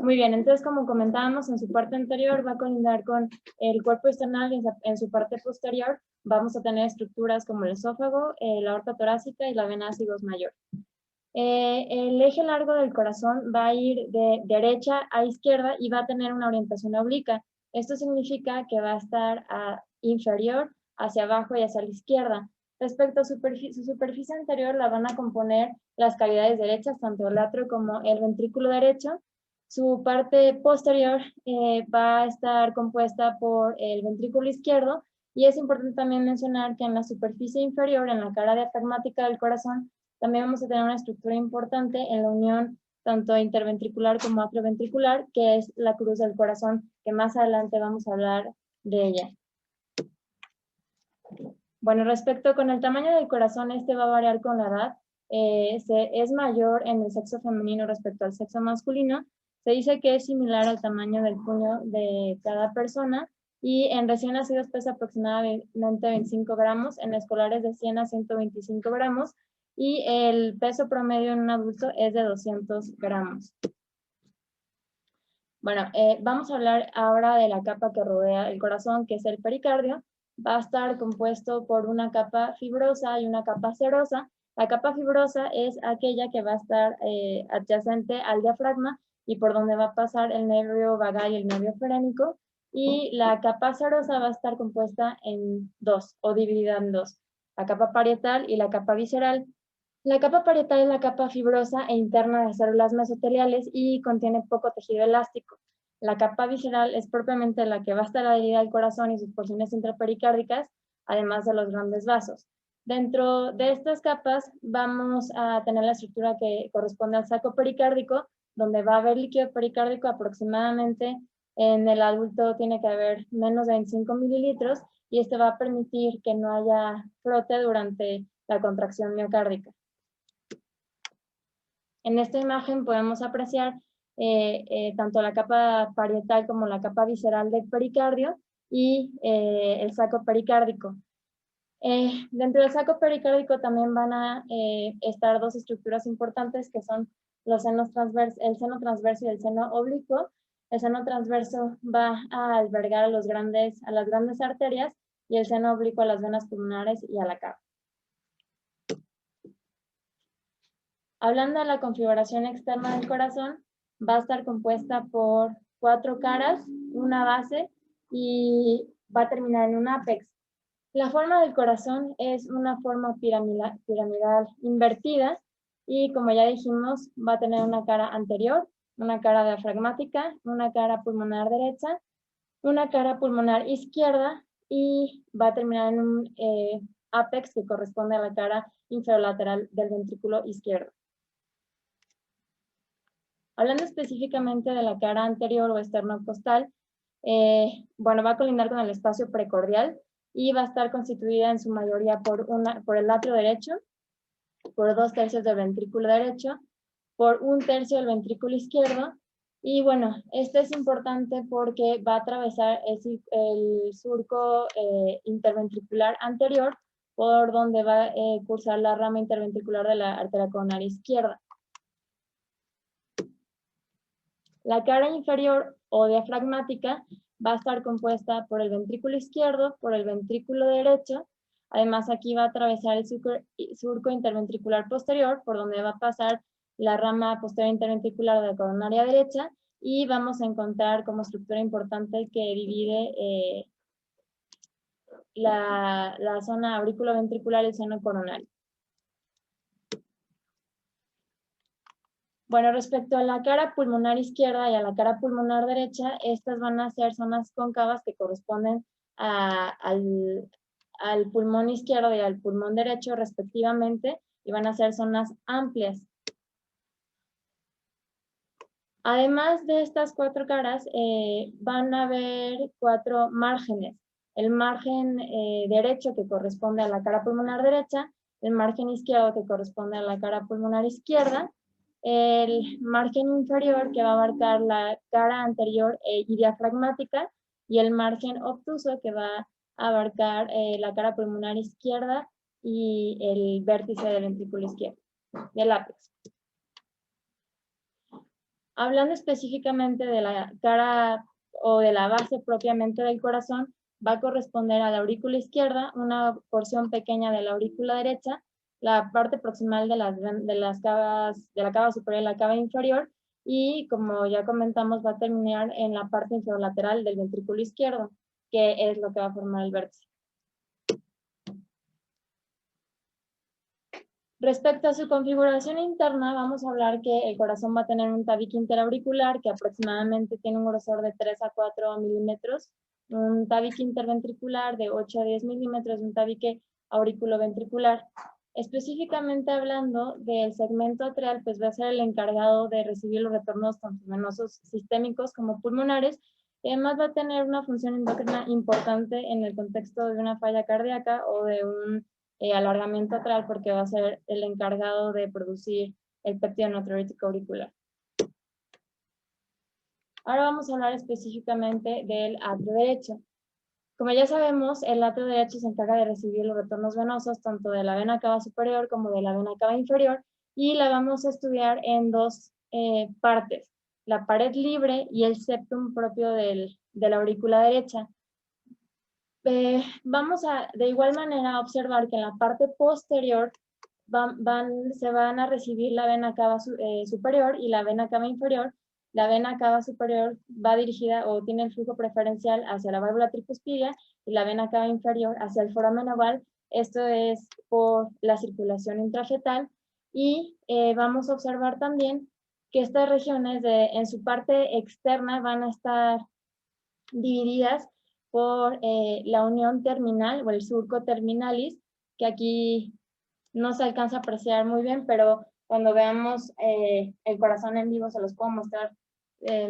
Muy bien, entonces como comentábamos, en su parte anterior va a colindar con el cuerpo external y en su parte posterior vamos a tener estructuras como el esófago, la aorta torácica y la vena ácidos mayor. El eje largo del corazón va a ir de derecha a izquierda y va a tener una orientación obliqua. Esto significa que va a estar inferior hacia abajo y hacia la izquierda. Respecto a su superficie anterior la van a componer las cavidades derechas, tanto el atrio como el ventrículo derecho. Su parte posterior va a estar compuesta por el ventrículo izquierdo y es importante también mencionar que en la superficie inferior, en la cara diafragmática del corazón, también vamos a tener una estructura importante en la unión tanto interventricular como atrioventricular, que es la cruz del corazón, que más adelante vamos a hablar de ella. Bueno, respecto con el tamaño del corazón, este va a variar con la edad. Es mayor en el sexo femenino respecto al sexo masculino. Se dice que es similar al tamaño del puño de cada persona y en recién nacidos pesa aproximadamente 25 gramos, en escolares de 100 a 125 gramos y el peso promedio en un adulto es de 200 gramos. Bueno, vamos a hablar ahora de la capa que rodea el corazón, que es el pericardio. Va a estar compuesto por una capa fibrosa y una capa serosa. La capa fibrosa es aquella que va a estar adyacente al diafragma y por donde va a pasar el nervio vagal y el nervio ferénico. Y la capa serosa va a estar compuesta en dos, o dividida en dos, la capa parietal y la capa visceral. La capa parietal es la capa fibrosa e interna de células mesoteliales y contiene poco tejido elástico. La capa visceral es propiamente la que va a estar adherida al corazón y sus porciones intrapericárdicas, además de los grandes vasos. Dentro de estas capas vamos a tener la estructura que corresponde al saco pericárdico, donde va a haber líquido pericárdico aproximadamente. En el adulto tiene que haber menos de 25 mililitros y este va a permitir que no haya frote durante la contracción miocárdica. En esta imagen podemos apreciar tanto la capa parietal como la capa visceral del pericardio y el saco pericárdico. Dentro del saco pericárdico también van a estar dos estructuras importantes que son el seno transverso y el seno oblicuo. El seno transverso va a albergar a las grandes arterias y el seno oblicuo a las venas pulmonares y a la cava. Hablando de la configuración externa del corazón, va a estar compuesta por 4 caras, una base y va a terminar en un ápex. La forma del corazón es una forma piramidal invertida y como ya dijimos va a tener una cara anterior, una cara diafragmática, una cara pulmonar derecha, una cara pulmonar izquierda y va a terminar en un ápex que corresponde a la cara inferolateral del ventrículo izquierdo. Hablando específicamente de la cara anterior o esternocostal, bueno, va a colindar con el espacio precordial y va a estar constituida en su mayoría por el atrio derecho, por 2/3 del ventrículo derecho, por 1/3 del ventrículo izquierdo. Y bueno, este es importante porque va a atravesar el surco interventricular anterior, por donde va a cursar la rama interventricular de la arteria coronaria izquierda. La cara inferior o diafragmática va a estar compuesta por el ventrículo izquierdo, por el ventrículo derecho. Además, aquí va a atravesar el surco interventricular posterior, por donde va a pasar la rama posterior interventricular de la coronaria derecha, y vamos a encontrar como estructura importante que divide la zona auriculoventricular y el seno coronario. Bueno, respecto a la cara pulmonar izquierda y a la cara pulmonar derecha, estas van a ser zonas cóncavas que corresponden al pulmón izquierdo y al pulmón derecho respectivamente, y van a ser zonas amplias. Además de estas 4 caras, van a haber 4 márgenes. El margen derecho que corresponde a la cara pulmonar derecha, el margen izquierdo que corresponde a la cara pulmonar izquierda, el margen inferior que va a abarcar la cara anterior y diafragmática, y el margen obtuso que va a abarcar la cara pulmonar izquierda y el vértice del ventrículo izquierdo, del ápex. Hablando específicamente de la cara o de la base propiamente del corazón, va a corresponder a la aurícula izquierda, una porción pequeña de la aurícula derecha, la parte proximal de la cava superior y la cava inferior, y como ya comentamos, va a terminar en la parte inferior-lateral del ventrículo izquierdo, que es lo que va a formar el vértice. Respecto a su configuración interna, vamos a hablar que el corazón va a tener un tabique interauricular que aproximadamente tiene un grosor de 3 a 4 milímetros, un tabique interventricular de 8 a 10 milímetros y un tabique auriculoventricular. Específicamente hablando del segmento atrial, pues va a ser el encargado de recibir los retornos tanto venosos sistémicos como pulmonares, y además va a tener una función endocrina importante en el contexto de una falla cardíaca o de un alargamiento atrial, porque va a ser el encargado de producir el péptido natriurético auricular. Ahora vamos a hablar específicamente del atrio derecho. Como ya sabemos, el atrio derecho se encarga de recibir los retornos venosos tanto de la vena cava superior como de la vena cava inferior, y la vamos a estudiar en dos partes, la pared libre y el septum propio de la aurícula derecha. Vamos a, de igual manera, observar que en la parte posterior se van a recibir la vena cava superior y la vena cava inferior. La vena cava superior va dirigida o tiene el flujo preferencial hacia la válvula tricuspidia y la vena cava inferior hacia el foramen oval. Esto es por la circulación intrafetal. Y vamos a observar también que estas regiones en su parte externa van a estar divididas por la unión terminal o el surco terminalis, que aquí no se alcanza a apreciar muy bien, pero cuando veamos el corazón en vivo se los puedo mostrar de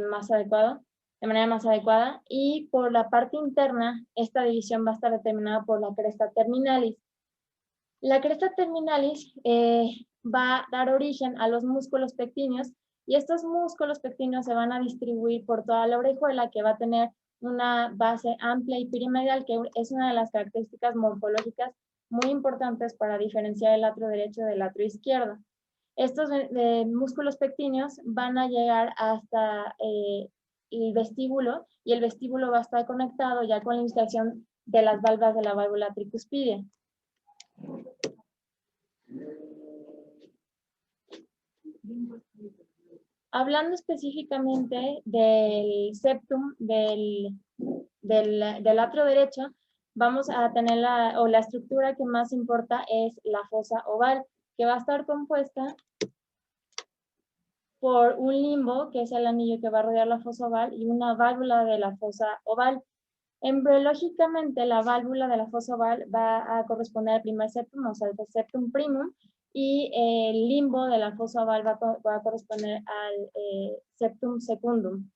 manera más adecuada. Y por la parte interna, esta división va a estar determinada por la cresta terminalis. La cresta terminalis va a dar origen a los músculos pectíneos, y estos músculos pectíneos se van a distribuir por toda la orejuela, que va a tener una base amplia y piramidal, que es una de las características morfológicas muy importantes para diferenciar el atrio derecho del atrio izquierdo. Estos músculos pectíneos van a llegar hasta el vestíbulo, y el vestíbulo va a estar conectado ya con la instalación de las valvas de la válvula tricuspidia. Hablando específicamente del septum del atrio derecho, vamos a tener la estructura que más importa es la fosa oval, que va a estar compuesta por un limbo, que es el anillo que va a rodear la fosa oval, y una válvula de la fosa oval. Embriológicamente, la válvula de la fosa oval va a corresponder al primer septum, o sea, el septum primum, y el limbo de la fosa oval va a corresponder al septum secundum.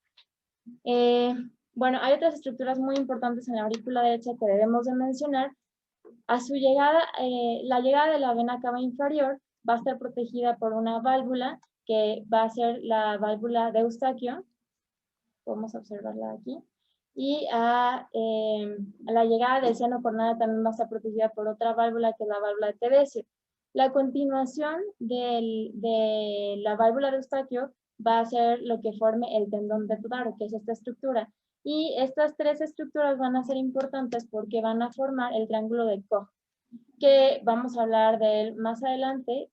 Bueno, hay otras estructuras muy importantes en la aurícula derecha que debemos de mencionar. A su llegada, la llegada de la vena cava inferior va a estar protegida por una válvula que va a ser la válvula de Eustaquio. Podemos observarla aquí. Y a la llegada del seno coronario también va a estar protegida por otra válvula, que es la válvula de Tedesio. La continuación de la válvula de Eustaquio va a ser lo que forme el tendón de Todaro, que es esta estructura. Y estas tres estructuras van a ser importantes porque van a formar el triángulo de Koch, que vamos a hablar de él más adelante.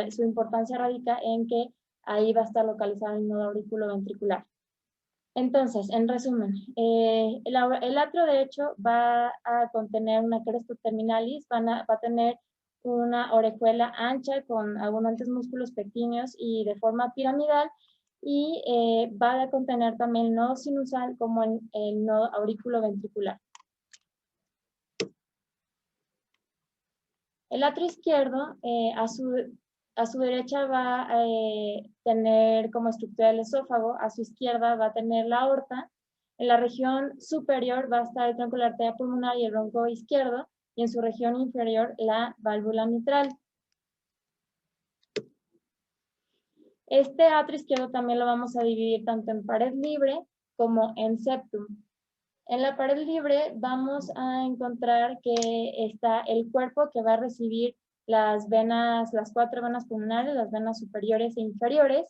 Su importancia radica en que ahí va a estar localizado el nodo auriculoventricular. Entonces, en resumen, el atrio derecho va a contener una cresta terminalis, va a tener una orejuela ancha con abundantes músculos pectíneos y de forma piramidal, y va a contener también el nodo sinusal como el nodo auriculoventricular. El atrio izquierdo, a su derecha va a tener como estructura el esófago, a su izquierda va a tener la aorta, en la región superior va a estar el tronco de la arteria pulmonar y el bronco izquierdo, y en su región inferior la válvula mitral. Este atrio izquierdo también lo vamos a dividir tanto en pared libre como en septum. En la pared libre vamos a encontrar que está el cuerpo, que va a recibir las 4 venas pulmonares, las venas superiores e inferiores,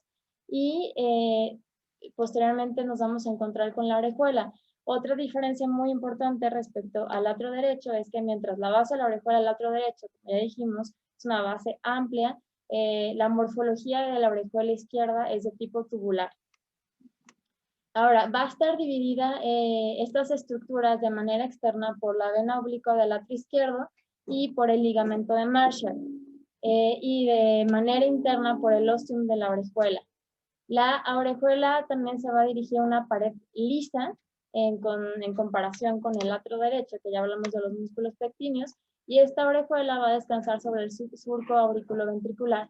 y posteriormente nos vamos a encontrar con la orejuela. Otra diferencia muy importante respecto al atrio derecho es que mientras la base de la orejuela del atrio derecho, como ya dijimos, es una base amplia, la morfología de la orejuela izquierda es de tipo tubular. Ahora, va a estar dividida estas estructuras de manera externa por la vena oblicua del atrio izquierdo y por el ligamento de Marshall, y de manera interna por el ostium de la orejuela. La orejuela también se va a dirigir a una pared lisa en comparación con el atrio derecho, que ya hablamos de los músculos pectíneos, y esta orejuela va a descansar sobre el surco auriculoventricular.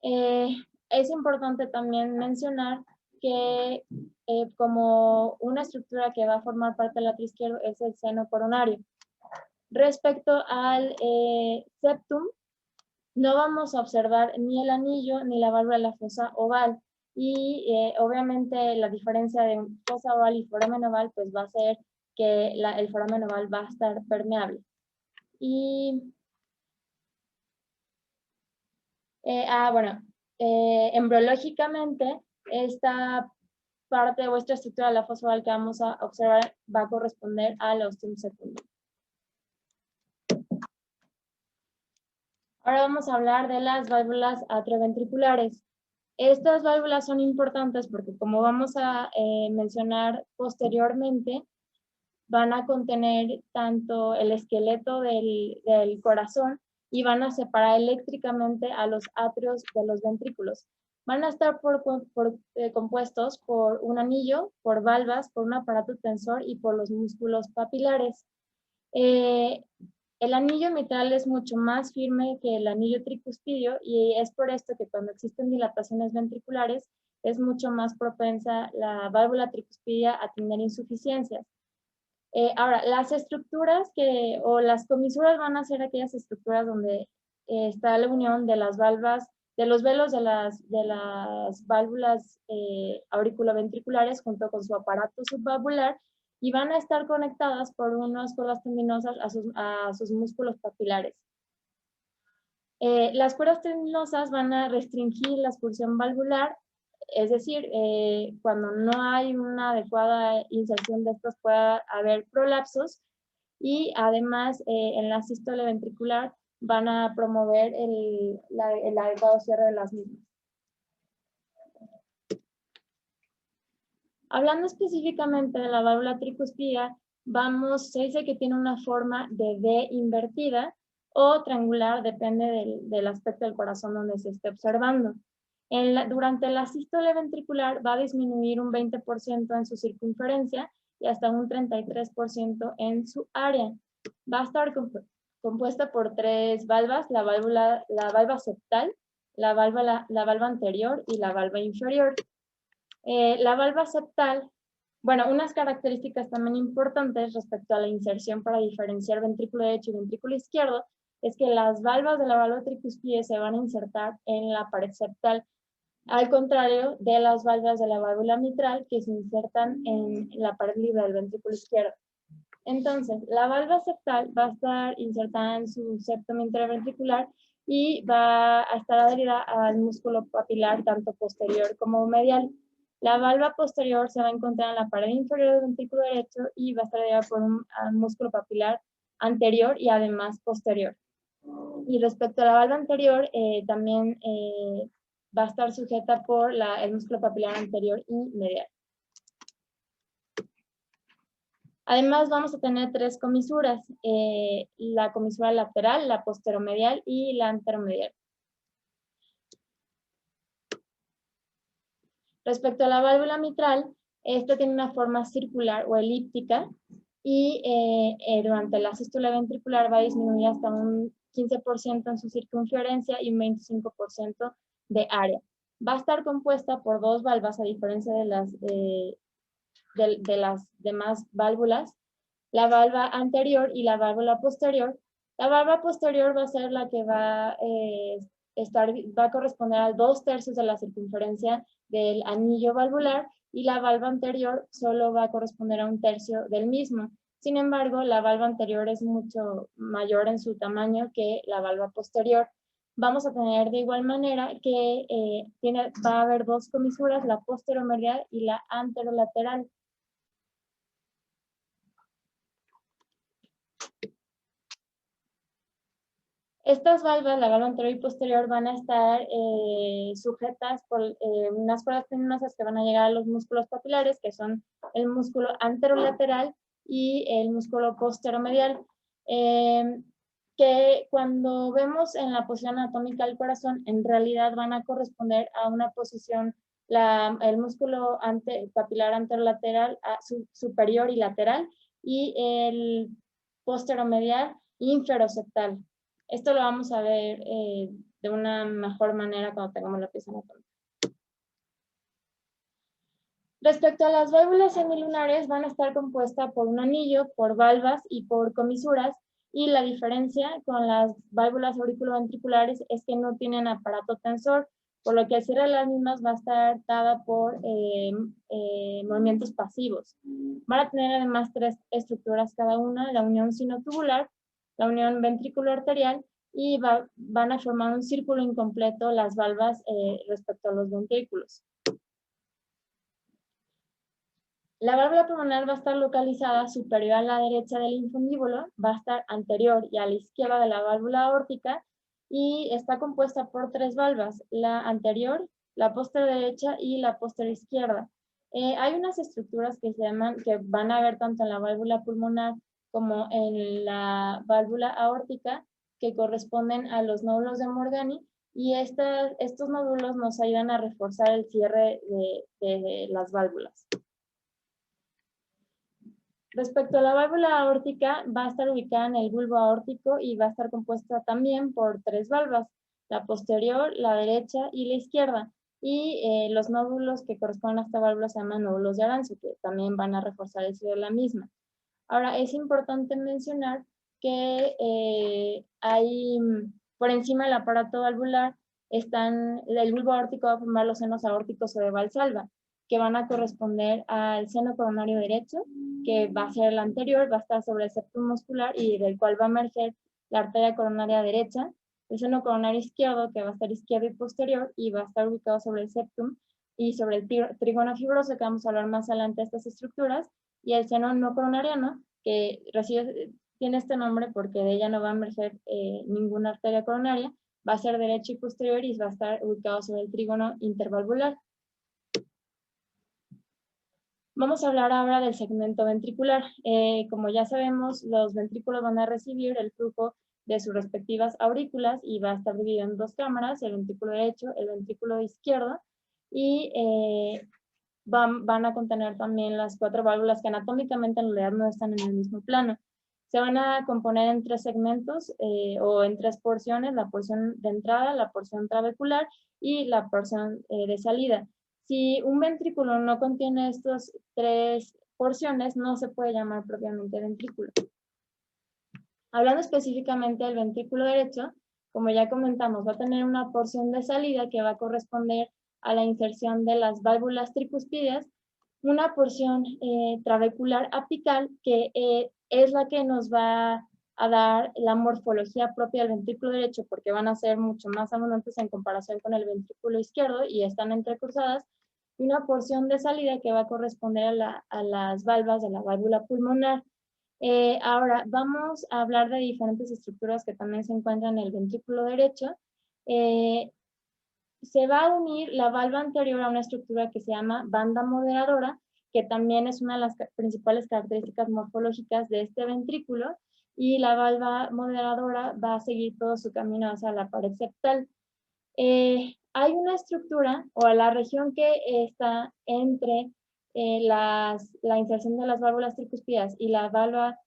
Es importante también mencionar que como una estructura que va a formar parte del atrio izquierdo es el seno coronario. Respecto al septum, no vamos a observar ni el anillo ni la válvula de la fosa oval. Y obviamente la diferencia de fosa oval y foramen oval pues va a ser que el foramen oval va a estar permeable. Y, bueno, embriológicamente esta parte o esta estructura de la fosa oval que vamos a observar va a corresponder al ostium secundum. Ahora vamos a hablar de las válvulas atrioventriculares. Estas válvulas son importantes porque, como vamos a mencionar posteriormente, van a contener tanto el esqueleto del corazón y van a separar eléctricamente a los atrios de los ventrículos. Van a estar compuestos por un anillo, por valvas, por un aparato tensor y por los músculos papilares. El anillo mitral es mucho más firme que el anillo tricuspidio y es por esto que cuando existen dilataciones ventriculares es mucho más propensa la válvula tricuspidia a tener insuficiencias. Ahora, las estructuras o las comisuras van a ser aquellas estructuras donde está la unión de las valvas, de los velos de las válvulas auriculoventriculares junto con su aparato subvalvular, y van a estar conectadas por unas cuerdas tendinosas a sus músculos papilares. Las cuerdas tendinosas van a restringir la expulsión valvular, es decir, cuando no hay una adecuada inserción de estas puede haber prolapsos, y además en la sístole ventricular van a promover el adecuado cierre de las mismas. Hablando específicamente de la válvula tricuspidia, se dice que tiene una forma de D invertida o triangular, depende del aspecto del corazón donde se esté observando. Durante la sístole ventricular va a disminuir un 20% en su circunferencia y hasta un 33% en su área. Va a estar compuesta por tres valvas, la valva septal, la valva anterior y la valva inferior. La valva septal, bueno, unas características también importantes respecto a la inserción para diferenciar ventrículo derecho y ventrículo izquierdo es que las valvas de la válvula tricuspide se van a insertar en la pared septal, al contrario de las valvas de la válvula mitral que se insertan en la pared libre del ventrículo izquierdo. Entonces, la valva septal va a estar insertada en su septum interventricular y va a estar adherida al músculo papilar tanto posterior como medial. La valva posterior se va a encontrar en la pared inferior del ventrículo derecho y va a estar adherida por un músculo papilar anterior y además posterior. Y respecto a la valva anterior, también va a estar sujeta por el músculo papilar anterior y medial. Además, vamos a tener tres comisuras, la comisura lateral, la posteromedial y la anteromedial. Respecto a la válvula mitral, esta tiene una forma circular o elíptica y durante la sístole ventricular va a disminuir hasta un 15% en su circunferencia y un 25% de área. Va a estar compuesta por dos valvas, a diferencia de las demás válvulas, la valva anterior y la válvula posterior. La valva posterior va a ser la que va a corresponder a 2/3 de la circunferencia del anillo valvular, y la valva anterior solo va a corresponder a 1/3 del mismo. Sin embargo, la valva anterior es mucho mayor en su tamaño que la valva posterior. vamos a tener de igual manera que va a haber dos comisuras, la posteromedial y la anterolateral. Estas valvas, la valva anterior y posterior, van a estar sujetas por unas cuerdas tendinosas que van a llegar a los músculos papilares, que son el músculo anterolateral y el músculo posteromedial. Que cuando vemos en la posición anatómica del corazón, en realidad van a corresponder a una posición, el músculo papilar anterolateral superior y lateral, y el posteromedial inferoseptal. Esto lo vamos a ver de una mejor manera cuando tengamos la pieza anatómica. Respecto a las válvulas semilunares, van a estar compuestas por un anillo, por valvas y por comisuras, y la diferencia con las válvulas auriculoventriculares es que no tienen aparato tensor, por lo que el cierre de las mismas va a estar dada por movimientos pasivos. Van a tener además tres estructuras cada una: la unión sinotubular, la unión ventrículo-arterial, y van a formar un círculo incompleto las valvas respecto a los ventrículos. La válvula pulmonar va a estar localizada superior a la derecha del infundíbulo, va a estar anterior y a la izquierda de la válvula aórtica, y está compuesta por tres valvas: la anterior, la posterior derecha y la posterior izquierda. Hay unas estructuras que van a ver tanto en la válvula pulmonar como en la válvula aórtica, que corresponden a los nódulos de Morgani, y estos nódulos nos ayudan a reforzar el cierre de las válvulas. Respecto a la válvula aórtica, va a estar ubicada en el bulbo aórtico y va a estar compuesta también por tres valvas: la posterior, la derecha y la izquierda. Y los nódulos que corresponden a esta válvula se llaman nódulos de Arancio, que también van a reforzar el cierre de la misma. Ahora, es importante mencionar que hay, por encima del aparato valvular, el bulbo aórtico va a formar los senos aórticos o de Valsalva, que van a corresponder al seno coronario derecho, que va a ser el anterior, va a estar sobre el septum muscular y del cual va a emerger la arteria coronaria derecha; el seno coronario izquierdo, que va a estar izquierdo y posterior y va a estar ubicado sobre el septum y sobre el trígono fibroso, que vamos a hablar más adelante de estas estructuras; y el seno no coronariano, que tiene este nombre porque de ella no va a emerger ninguna arteria coronaria, va a ser derecho y posterior y va a estar ubicado sobre el trígono intervalvular. Vamos a hablar ahora del segmento ventricular. Como ya sabemos, los ventrículos van a recibir el flujo de sus respectivas aurículas y va a estar dividido en dos cámaras: el ventrículo derecho, el ventrículo izquierdo, y van a contener también las cuatro válvulas que anatómicamente en realidad no están en el mismo plano. Se van a componer en tres segmentos o en tres porciones: la porción de entrada, la porción trabecular y la porción de salida. Si un ventrículo no contiene estas tres porciones, no se puede llamar propiamente ventrículo. Hablando específicamente del ventrículo derecho, como ya comentamos, va a tener una porción de salida que va a corresponder a la inserción de las válvulas tricúspides, una porción trabecular apical, que es la que nos va a dar la morfología propia del ventrículo derecho, porque van a ser mucho más abundantes en comparación con el ventrículo izquierdo y están entrecruzadas; y una porción de salida que va a corresponder a las valvas de la válvula pulmonar. Ahora vamos a hablar de diferentes estructuras que también se encuentran en el ventrículo derecho. Se va a unir la valva anterior a una estructura que se llama banda moderadora, que también es una de las principales características morfológicas de este ventrículo, y la valva moderadora va a seguir todo su camino hacia la pared septal. Hay una estructura o la región que está entre la inserción de las válvulas tricúspidas y la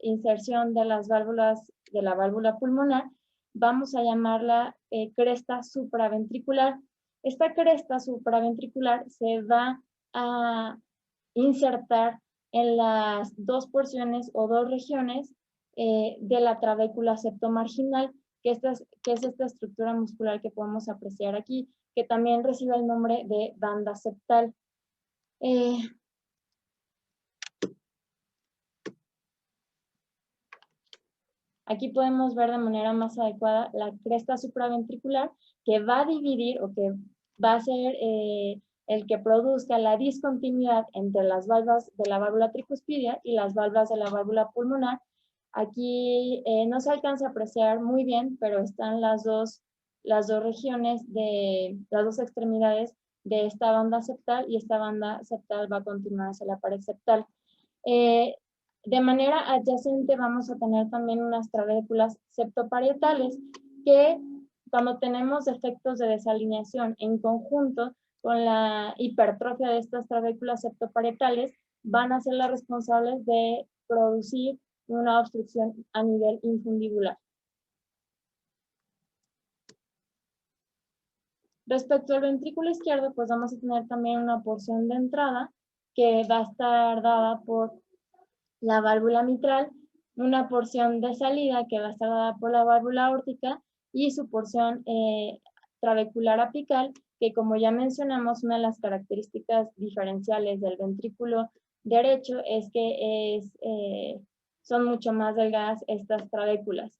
inserción de las válvulas de la válvula pulmonar. Vamos a llamarla cresta supraventricular. Esta cresta supraventricular se va a insertar en las dos porciones o dos regiones de la trabécula septomarginal, que es esta estructura muscular que podemos apreciar aquí, que también recibe el nombre de banda septal. Aquí podemos ver de manera más adecuada la cresta supraventricular, que va a dividir o que va a ser el que produzca la discontinuidad entre las valvas de la válvula tricuspidia y las valvas de la válvula pulmonar. Aquí no se alcanza a apreciar muy bien, pero están las dos regiones de las dos extremidades de esta banda septal, y esta banda septal va a continuar hacia la pared septal. De manera adyacente vamos a tener también unas trabéculas septoparietales que, cuando tenemos efectos de desalineación en conjunto con la hipertrofia de estas trabéculas septoparietales, van a ser las responsables de producir una obstrucción a nivel infundibular. Respecto al ventrículo izquierdo, pues vamos a tener también una porción de entrada que va a estar dada por la válvula mitral, una porción de salida que va a estar dada por la válvula aórtica y su porción trabecular apical, que, como ya mencionamos, una de las características diferenciales del ventrículo derecho es que son mucho más delgadas estas trabéculas.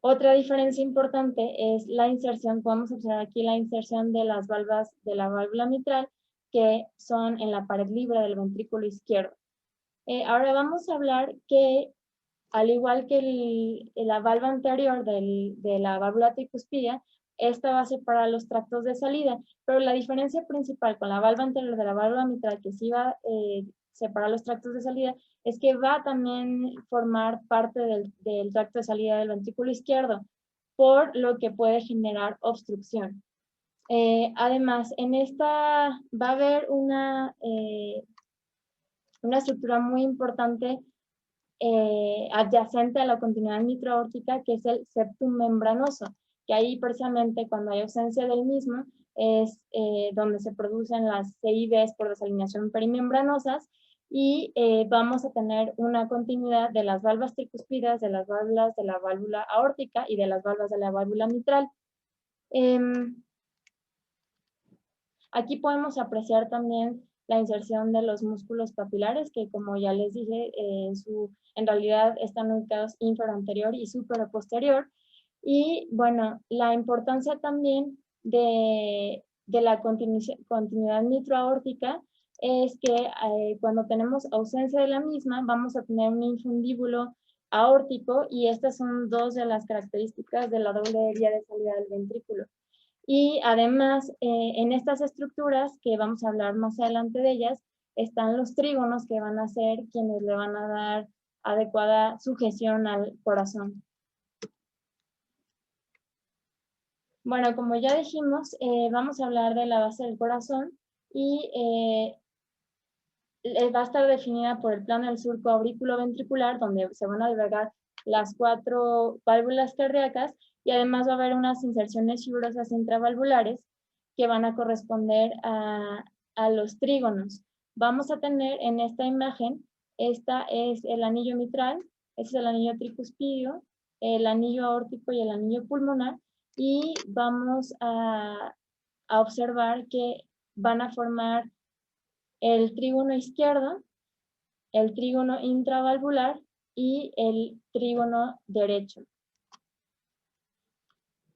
Otra diferencia importante es la inserción. Podemos observar aquí la inserción de las valvas de la válvula mitral, que son en la pared libre del ventrículo izquierdo. Ahora vamos a hablar que, al igual que la valva anterior de la válvula tricuspidia, esta va a separar los tractos de salida, pero la diferencia principal con la valva anterior de la válvula mitral, que sí va a separar los tractos de salida, es que va a también formar parte del tracto de salida del ventrículo izquierdo, por lo que puede generar obstrucción. Además, en esta va a haber una estructura muy importante adyacente a la continuidad mitroaórtica, que es el septum membranoso, que ahí precisamente, cuando hay ausencia del mismo, es donde se producen las CIVs por desalineación perimembranosas, y vamos a tener una continuidad de las valvas tricuspidas, de las válvulas de la válvula aórtica y de las valvas de la válvula mitral. Aquí podemos apreciar también la inserción de los músculos papilares, que, como ya les dije, en realidad están ubicados inferior y superior-posterior. Y bueno, la importancia también de la continuidad mitroaórtica es que cuando tenemos ausencia de la misma, vamos a tener un infundíbulo aórtico, y estas son dos de las características de la doble vía de salida del ventrículo. Y además, en estas estructuras, que vamos a hablar más adelante de ellas, están los trígonos, que van a ser quienes le van a dar adecuada sujeción al corazón. Bueno, como ya dijimos, vamos a hablar de la base del corazón, y va a estar definida por el plano del surco aurículo-ventricular, donde se van a albergar las 4 válvulas cardíacas, y además va a haber unas inserciones fibrosas intravalvulares que van a corresponder a los trígonos. Vamos a tener en esta imagen, esta es el anillo mitral, este es el anillo tricuspidio, el anillo aórtico y el anillo pulmonar, y vamos a observar que van a formar el trígono izquierdo, el trígono intravalvular y el trígono derecho.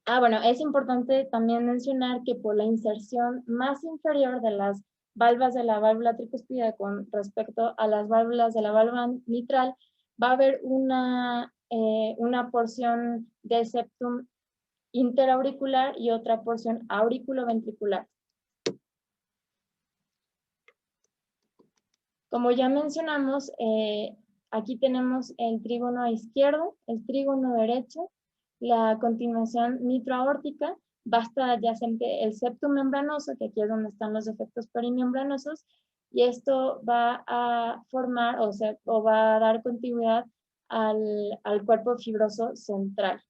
Bueno, es importante también mencionar que, por la inserción más inferior de las valvas de la válvula tricuspida con respecto a las válvulas de la válvula mitral, va a haber una porción de septum interauricular y otra porción auriculoventricular. Como ya mencionamos, aquí tenemos el trígono izquierdo, el trígono derecho, la continuación mitroaórtica, va a estar adyacente el septum membranoso, que aquí es donde están los defectos perimembranosos, y esto va a formar o va a dar continuidad al cuerpo fibroso central.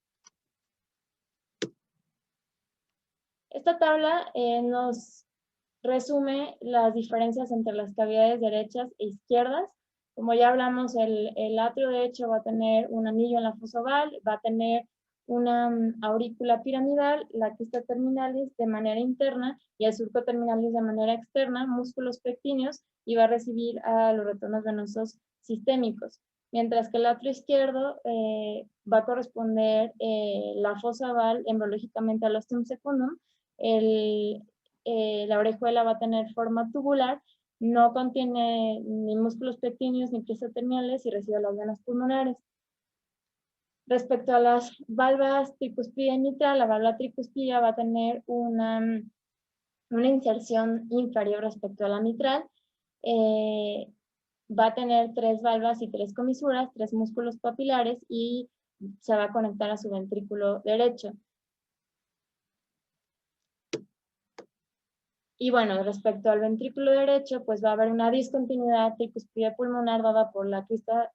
Esta tabla nos resume las diferencias entre las cavidades derechas e izquierdas. Como ya hablamos, el atrio derecho va a tener un anillo en la fosa oval, va a tener una aurícula piramidal, la crista terminalis de manera interna y el surco terminalis de manera externa, músculos pectíneos, y va a recibir a los retornos venosos sistémicos. mientras que el atrio izquierdo va a corresponder la fosa oval embriológicamente al ostium secundum. La orejuela va a tener forma tubular, no contiene ni músculos pectíneos ni cristoterminales y recibe las venas pulmonares. Respecto a las valvas tricuspidia y mitral, la válvula tricuspidia va a tener una inserción inferior respecto a la mitral. Va a tener 3 valvas y 3 comisuras, 3 músculos papilares y se va a conectar a su ventrículo derecho. Y bueno, respecto al ventrículo derecho, pues va a haber una discontinuidad tricuspidia pulmonar dada por la cresta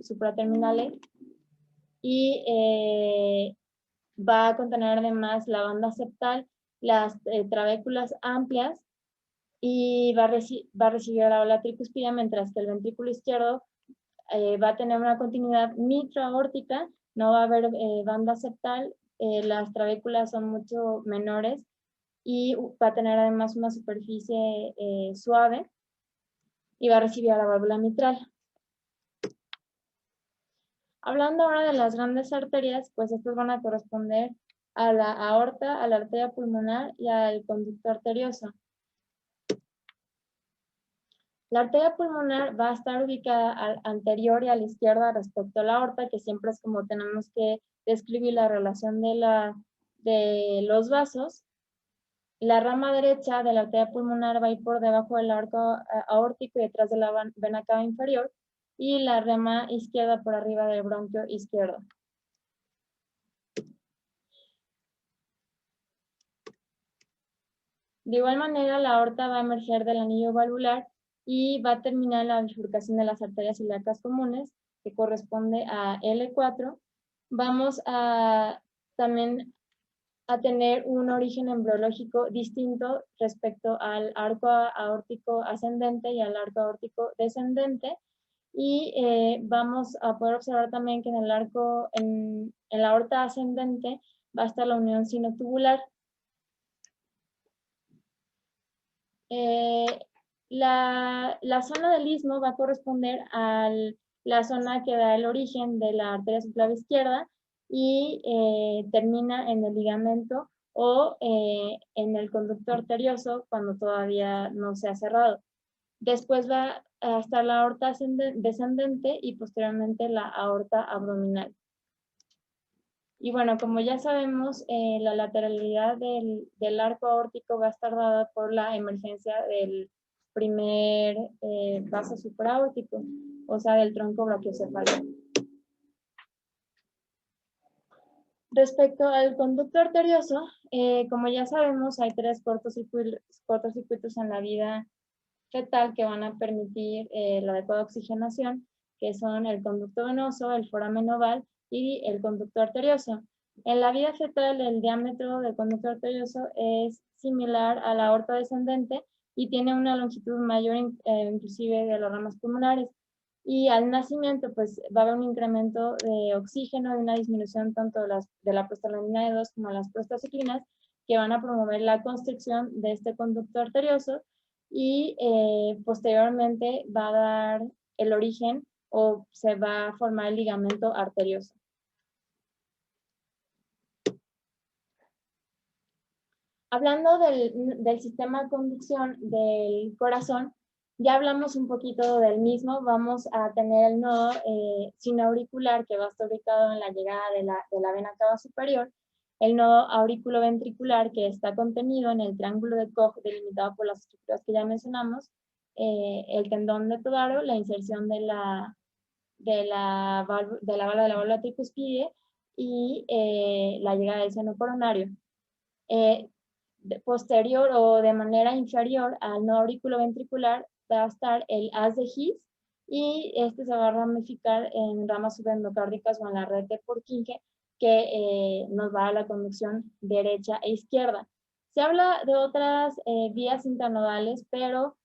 supraterminal y va a contener además la banda septal, las trabéculas amplias y va a recibir la ola tricuspidia, mientras que el ventrículo izquierdo va a tener una continuidad mitroaórtica, no va a haber banda septal, las trabéculas son mucho menores y va a tener además una superficie suave y va a recibir a la válvula mitral. Hablando ahora de las grandes arterias, pues estas van a corresponder a la aorta, a la arteria pulmonar y al conducto arterioso. La arteria pulmonar va a estar ubicada al anterior y a la izquierda respecto a la aorta, que siempre es como tenemos que describir la relación de los vasos. La rama derecha de la arteria pulmonar va a ir por debajo del arco aórtico y detrás de la vena cava inferior, y la rama izquierda por arriba del bronquio izquierdo. De igual manera, la aorta va a emerger del anillo valvular y va a terminar en la bifurcación de las arterias ilíacas comunes, que corresponde a L4. Vamos a también a tener un origen embriológico distinto respecto al arco aórtico ascendente y al arco aórtico descendente. Y vamos a poder observar también que en el arco, en la aorta ascendente, va a estar la unión sinotubular. La zona del istmo va a corresponder a la zona que da el origen de la arteria subclava izquierda y termina en el ligamento o en el conducto arterioso cuando todavía no se ha cerrado. Después va a estar la aorta descendente y posteriormente la aorta abdominal. Y bueno, como ya sabemos, la lateralidad del arco aórtico va a estar dada por la emergencia del primer vaso supraórtico, o sea, del tronco brachiocefálico. Respecto al conducto arterioso, como ya sabemos, hay 3 cortocircuitos en la vida fetal que van a permitir la adecuada oxigenación, que son el conducto venoso, el foramen oval y el conducto arterioso. En la vida fetal, el diámetro del conducto arterioso es similar a la aorta descendente y tiene una longitud mayor inclusive de las ramas pulmonares. Y al nacimiento, pues va a haber un incremento de oxígeno y una disminución tanto de la prostaglandina D2 como las prostaciclinas, que van a promover la constricción de este conducto arterioso y posteriormente va a dar el origen o se va a formar el ligamento arterioso. Hablando del sistema de conducción del corazón, ya hablamos un poquito del mismo. Vamos a tener el nodo sinoauricular que va a estar ubicado en la llegada de la vena cava superior, el nodo auriculoventricular que está contenido en el triángulo de Koch delimitado por las estructuras que ya mencionamos, el tendón de Todaro, la inserción de la válvula tricuspide y la llegada del seno coronario. Posterior o de manera inferior al nodo auriculoventricular va a estar el haz de His y este se va a ramificar en ramas subendocárdicas o en la red de Purkinje que nos va a la conducción derecha e izquierda. Se habla de otras vías intranodales, pero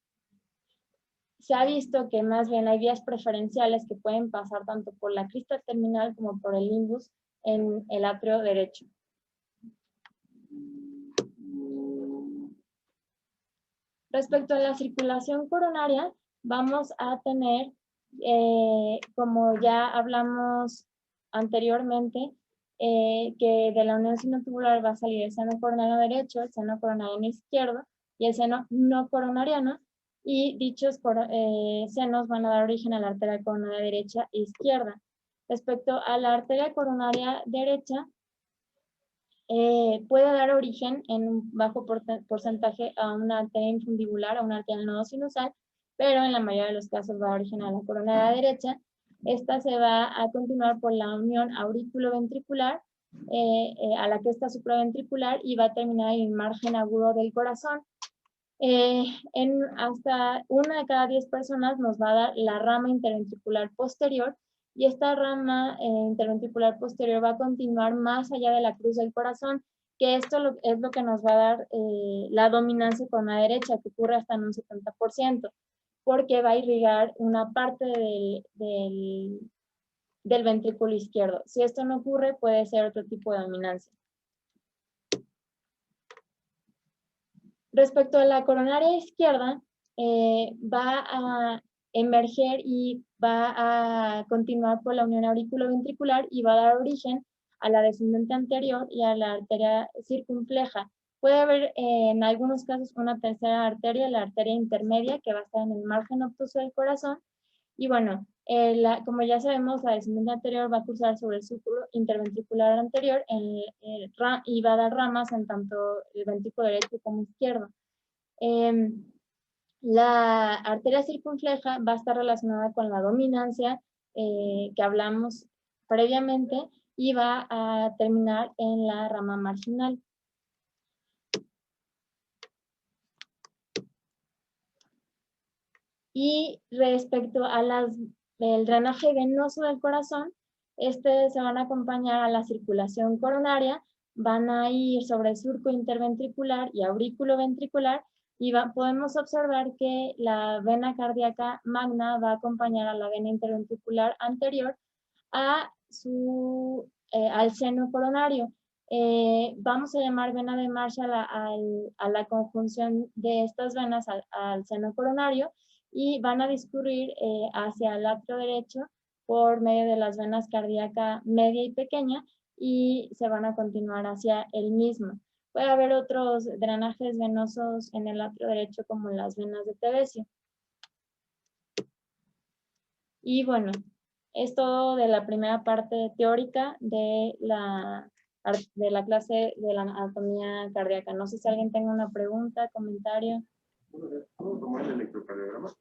se ha visto que más bien hay vías preferenciales que pueden pasar tanto por la crista terminal como por el limbus en el atrio derecho. Respecto a la circulación coronaria, vamos a tener, como ya hablamos anteriormente, que de la unión sinotubular va a salir el seno coronario derecho, el seno coronariano izquierdo y el seno no coronariano, y dichos senos van a dar origen a la arteria coronaria derecha e izquierda. Respecto a la arteria coronaria derecha, puede dar origen en un bajo porcentaje a una arteria infundibular, a una arteria del nodo sinusal, pero en la mayoría de los casos va a dar origen a la coronaria derecha. Esta se va a continuar por la unión aurículo-ventricular a la cresta supraventricular y va a terminar en el margen agudo del corazón. Hasta 1 de cada 10 personas nos va a dar la rama interventricular posterior, y esta rama interventricular posterior va a continuar más allá de la cruz del corazón, que esto es lo que nos va a dar la dominancia con la derecha, que ocurre hasta en un 70%, porque va a irrigar una parte del ventrículo izquierdo. Si esto no ocurre, puede ser otro tipo de dominancia. Respecto a la coronaria izquierda, va a emerger y va a continuar por la unión auriculoventricular y va a dar origen a la descendente anterior y a la arteria circunfleja. Puede haber en algunos casos una tercera arteria, la arteria intermedia, que va a estar en el margen obtuso del corazón. Y bueno, como ya sabemos, la descendente anterior va a cruzar sobre el surco interventricular anterior y va a dar ramas en tanto el ventrículo derecho como izquierdo. La arteria circunfleja va a estar relacionada con la dominancia que hablamos previamente y va a terminar en la rama marginal. Y respecto a el drenaje venoso del corazón, se van a acompañar a la circulación coronaria, van a ir sobre el surco interventricular y aurículo-ventricular, y podemos observar que la vena cardíaca magna va a acompañar a la vena interventricular anterior al seno coronario. Vamos a llamar vena de Marshall a la conjunción de estas venas al seno coronario, y van a discurrir hacia el atrio derecho por medio de las venas cardíaca media y pequeña, y se van a continuar hacia el mismo. Puede haber otros drenajes venosos en el atrio derecho, como las venas de Tevesio. Y bueno, es todo de la primera parte teórica de la clase de la anatomía cardíaca. No sé si alguien tenga una pregunta, comentario. ¿Cómo tomar el electrocardiograma?